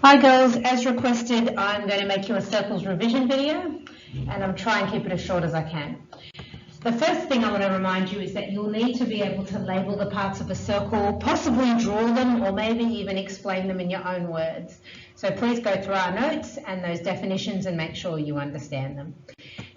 Hi girls, as requested, I'm going to make you a circles revision video and I'll try and keep it as short as I can. The first thing I want to remind you is that you'll need to be able to label the parts of a circle, possibly draw them or maybe even explain them in your own words. So please go through our notes and those definitions and make sure you understand them.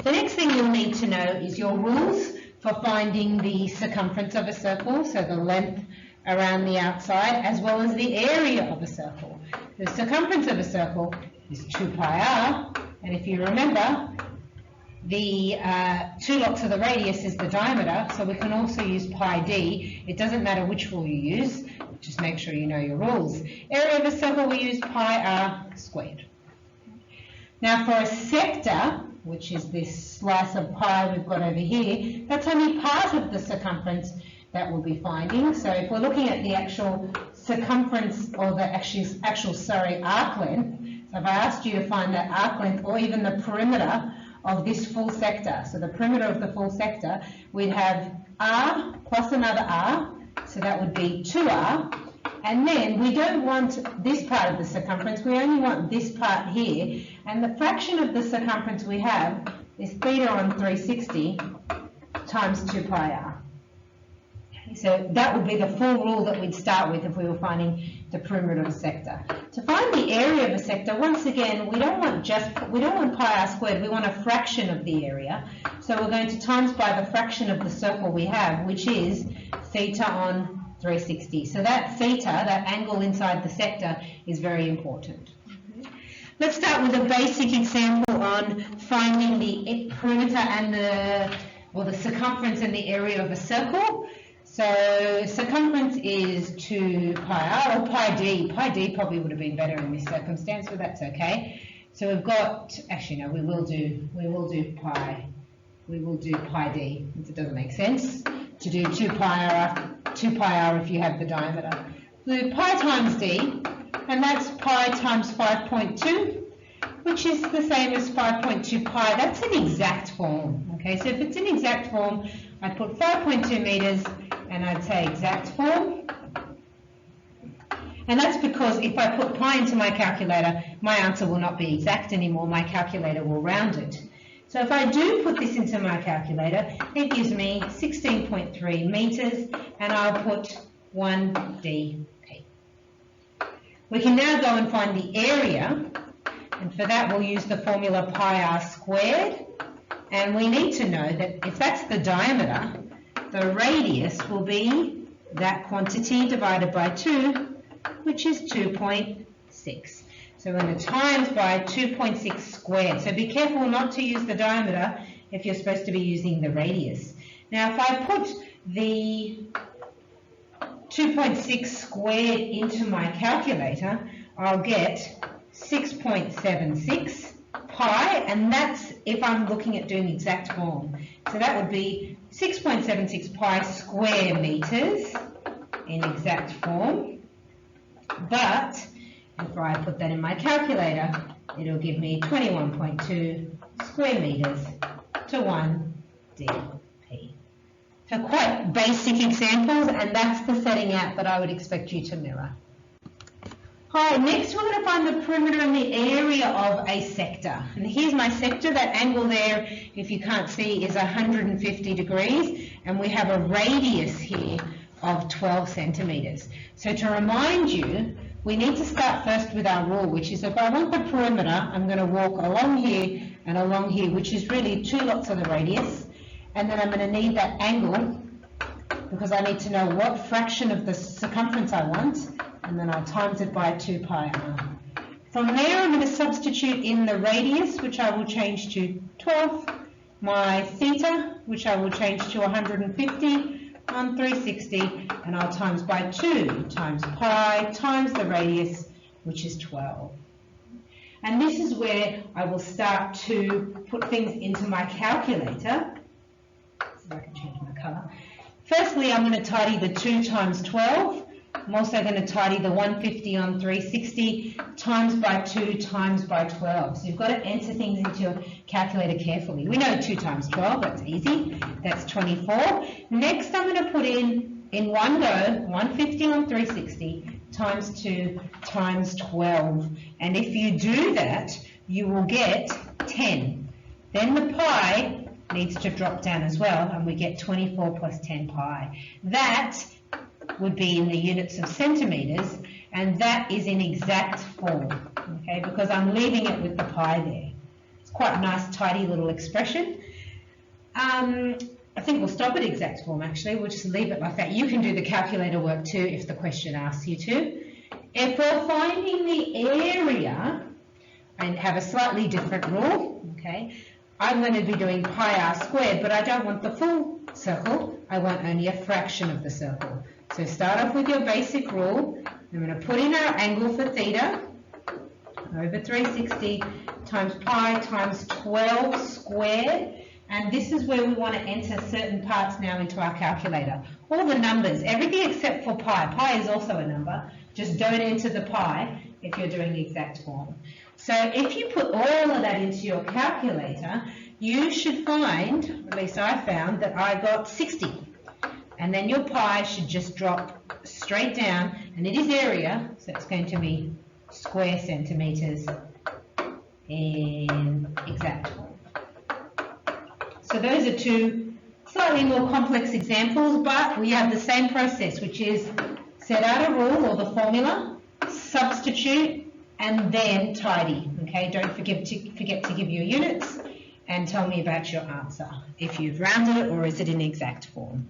The next thing you'll need to know is your rules for finding the circumference of a circle, so the length around the outside as well as the area of a circle. The circumference of a circle is 2 pi r, and if you remember, the 2 lots of the radius is the diameter, so we can also use pi d. It doesn't matter which rule you use, just make sure you know your rules. Area of a circle, we use pi r squared. Now for a sector, which is this slice of pie we've got over here, that's only part of the circumference that we'll be finding. So if we're looking at the actual circumference or the actual arc length, so if I asked you to find that arc length or even the perimeter of this full sector, so the perimeter of the full sector, we'd have r plus another r, so that would be 2r, and then we don't want this part of the circumference, we only want this part here, and the fraction of the circumference we have is theta on 360 times 2 pi r. So that would be the full rule that we'd start with if we were finding the perimeter of a sector. To find the area of a sector, once again, we don't want pi r squared, we want a fraction of the area. So we're going to times by the fraction of the circle we have, which is theta on 360. So that theta, that angle inside the sector, is very important. Let's start with a basic example on finding the perimeter and the circumference and the area of a circle. So circumference is 2 pi r or pi d. Pi d probably would have been better in this circumstance, but that's okay. So we've got, actually no, we will do pi d if it doesn't make sense to do 2 pi r if you have the diameter. So pi times d, and that's pi times 5.2, which is the same as 5.2 pi. That's an exact form. Okay, so if it's an exact form, I'd put 5.2 meters and I'd say exact form. And that's because if I put pi into my calculator, my answer will not be exact anymore. My calculator will round it. So if I do put this into my calculator, it gives me 16.3 meters, and I'll put 1 dp. We can now go and find the area, and for that we'll use the formula pi r squared. And we need to know that if that's the diameter, the radius will be that quantity divided by 2, which is 2.6. So we're going to times by 2.6 squared. So be careful not to use the diameter if you're supposed to be using the radius. Now if I put the 2.6 squared into my calculator, I'll get 6.76 pi, and that's if I'm looking at doing exact form. So that would be 6.76 pi square meters in exact form. But if I put that in my calculator, it'll give me 21.2 square meters to 1 dp. So quite basic examples, and that's the setting out that I would expect you to mirror. Hi, next we're going to find the perimeter and the area of a sector. And here's my sector. That angle there, if you can't see, is 150 degrees. And we have a radius here of 12 centimeters. So to remind you, we need to start first with our rule, which is if I want the perimeter, I'm going to walk along here and along here, which is really 2 lots of the radius. And then I'm going to need that angle because I need to know what fraction of the circumference I want. And then I'll times it by 2 pi r. From there, I'm going to substitute in the radius, which I will change to 12, my theta, which I will change to 150 on 360, and I'll times by 2 times pi times the radius, which is 12. And this is where I will start to put things into my calculator. See if I can change my colour. Firstly, I'm going to tidy the 2 times 12. I'm also going to tidy the 150 on 360 times by 2 times by 12. So you've got to enter things into your calculator carefully. We know 2 times 12, that's easy. That's 24. Next I'm going to put in one go, 150 on 360 times 2 times 12. And if you do that, you will get 10. Then the pi needs to drop down as well, and we get 24 plus 10 pi. That would be in the units of centimetres, and that is in exact form, okay, because I'm leaving it with the pi there. It's quite a nice, tidy little expression. I think we'll stop at exact form, actually. We'll just leave it like that. You can do the calculator work too if the question asks you to. If we're finding the area and have a slightly different rule, okay, I'm going to be doing pi r squared, but I don't want the full circle. I want only a fraction of the circle. So start off with your basic rule. I'm going to put in our angle for theta over 360 times pi times 12 squared. And this is where we want to enter certain parts now into our calculator. All the numbers, everything except for pi. Pi is also a number. Just don't enter the pi if you're doing the exact form. So if you put all of that into your calculator, you should find, at least I found, that I got 60. And then your pi should just drop straight down, and it is area, so it's going to be square centimetres in exact form. So those are two slightly more complex examples, but we have the same process, which is set out a rule or the formula, substitute, and then tidy. Okay, don't forget to give your units and tell me about your answer, if you've rounded it or is it in exact form.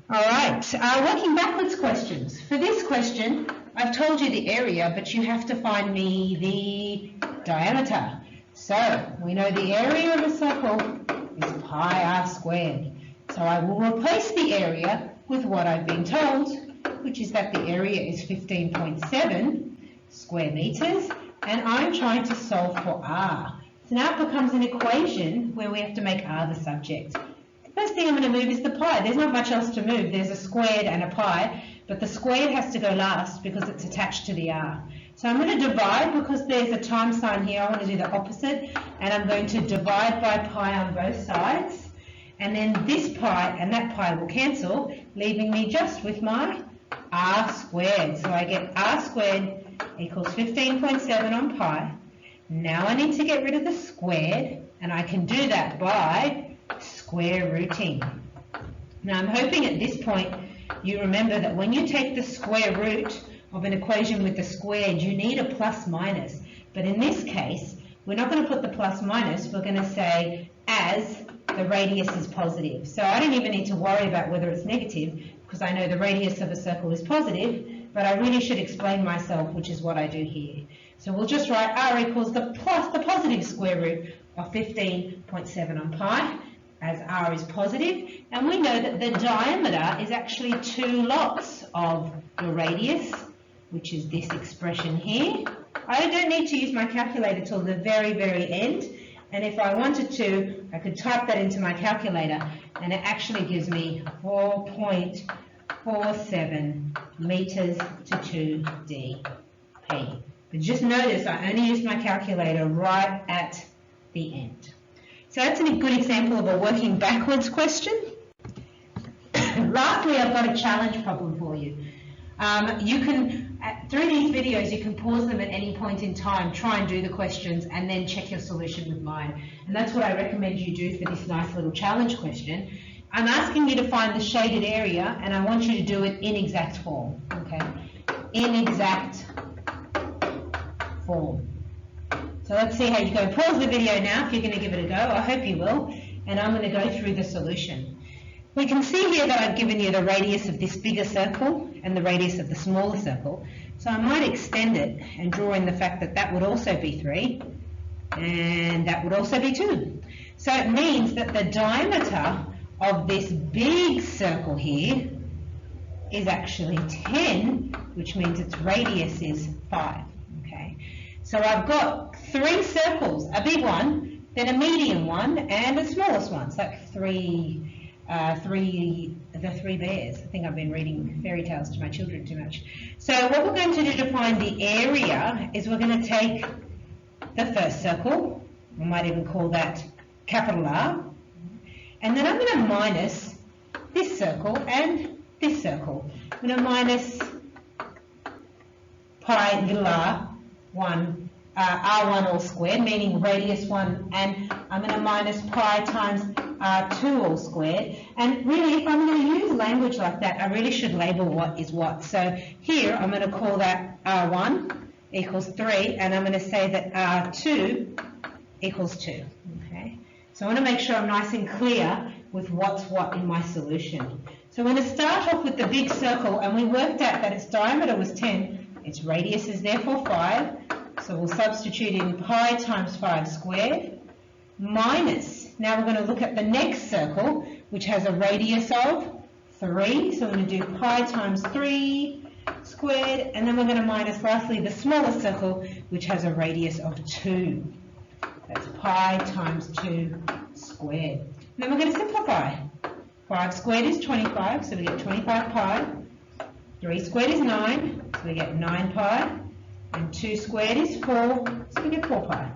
All right, working backwards questions. For this question, I've told you the area, but you have to find me the diameter. So we know the area of a circle is pi r squared. So I will replace the area with what I've been told, which is that the area is 15.7 square meters, and I'm trying to solve for r. So now it becomes an equation where we have to make r the subject. The first thing I'm going to move is the pi. There's not much else to move. There's a squared and a pi, but the squared has to go last because it's attached to the r. So I'm going to divide, because there's a time sign here, I want to do the opposite, and I'm going to divide by pi on both sides, and then this pi and that pi will cancel, leaving me just with my r squared. So I get r squared equals 15.7 on pi. Now I need to get rid of the squared, and I can do that by square rooting. Now I'm hoping at this point you remember that when you take the square root of an equation with the squared, you need a plus minus. But in this case, we're not going to put the plus minus, we're going to say as the radius is positive. So I don't even need to worry about whether it's negative, because I know the radius of a circle is positive, but I really should explain myself, which is what I do here. So we'll just write r equals the positive square root of 15.7 on pi, as r is positive, and we know that the diameter is actually 2 lots of the radius, which is this expression here. I don't need to use my calculator till the very, very end, and if I wanted to, I could type that into my calculator, and it actually gives me 4.47 meters to 2 dp. But just notice I only used my calculator right at the end. So that's a good example of a working backwards question. Lastly, I've got a challenge problem for you. You can, through these videos, you can pause them at any point in time, try and do the questions, and then check your solution with mine. And that's what I recommend you do for this nice little challenge question. I'm asking you to find the shaded area, and I want you to do it in exact form, okay? In exact form. So let's see how you go. Pause the video now if you're going to give it a go. I hope you will. And I'm going to go through the solution. We can see here that I've given you the radius of this bigger circle and the radius of the smaller circle. So I might extend it and draw in the fact that that would also be 3 and that would also be 2. So it means that the diameter of this big circle here is actually 10, which means its radius is 5. Okay. So I've got 3 circles, a big one, then a medium one, and a smallest one. So like the 3 bears. I think I've been reading fairy tales to my children too much. So what we're going to do to find the area is we're going to take the first circle, we might even call that capital R, and then I'm going to minus this circle and this circle. I'm going to minus pi little r 1, r1 all squared, meaning radius 1, and I'm going to minus pi times r2 all squared. And really, if I'm going to use language like that, I really should label what is what. So here, I'm going to call that r1 equals 3, and I'm going to say that r2 equals 2. Okay? So I want to make sure I'm nice and clear with what's what in my solution. So I'm going to start off with the big circle, and we worked out that its diameter was 10, its radius is therefore 5, so we'll substitute in pi times 5 squared, minus, now we're going to look at the next circle, which has a radius of 3, so we're going to do pi times 3 squared, and then we're going to minus lastly the smaller circle, which has a radius of 2. That's pi times 2 squared. Then we're going to simplify. 5 squared is 25, so we get 25 pi. 3 squared is 9, so we get 9 pi. And 2 squared is 4, so we get 4 pi.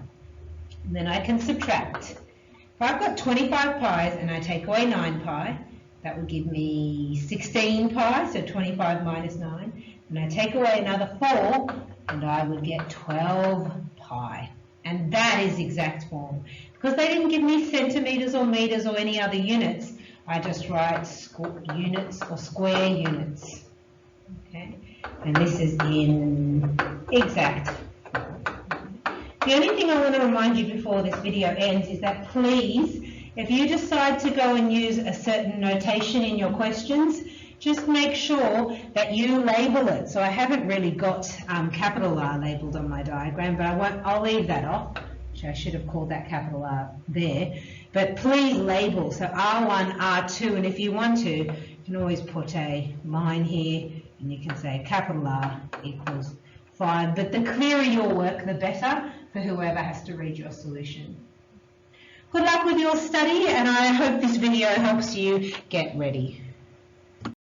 And then I can subtract. If I've got 25 pi's and I take away 9 pi, that would give me 16 pi, so 25 minus 9. And I take away another 4, and I would get 12 pi. And that is exact form. Because they didn't give me centimetres or metres or any other units, I just write units or square units. Okay? And this is in exact. The only thing I want to remind you before this video ends is that please, if you decide to go and use a certain notation in your questions, just make sure that you label it. So I haven't really got capital R labelled on my diagram, but I'll leave that off. Which I should have called that capital R there. But please label, so R1, R2, and if you want to, you can always put a line here, and you can say capital R equals 5. But the clearer your work, the better for whoever has to read your solution. Good luck with your study, and I hope this video helps you get ready.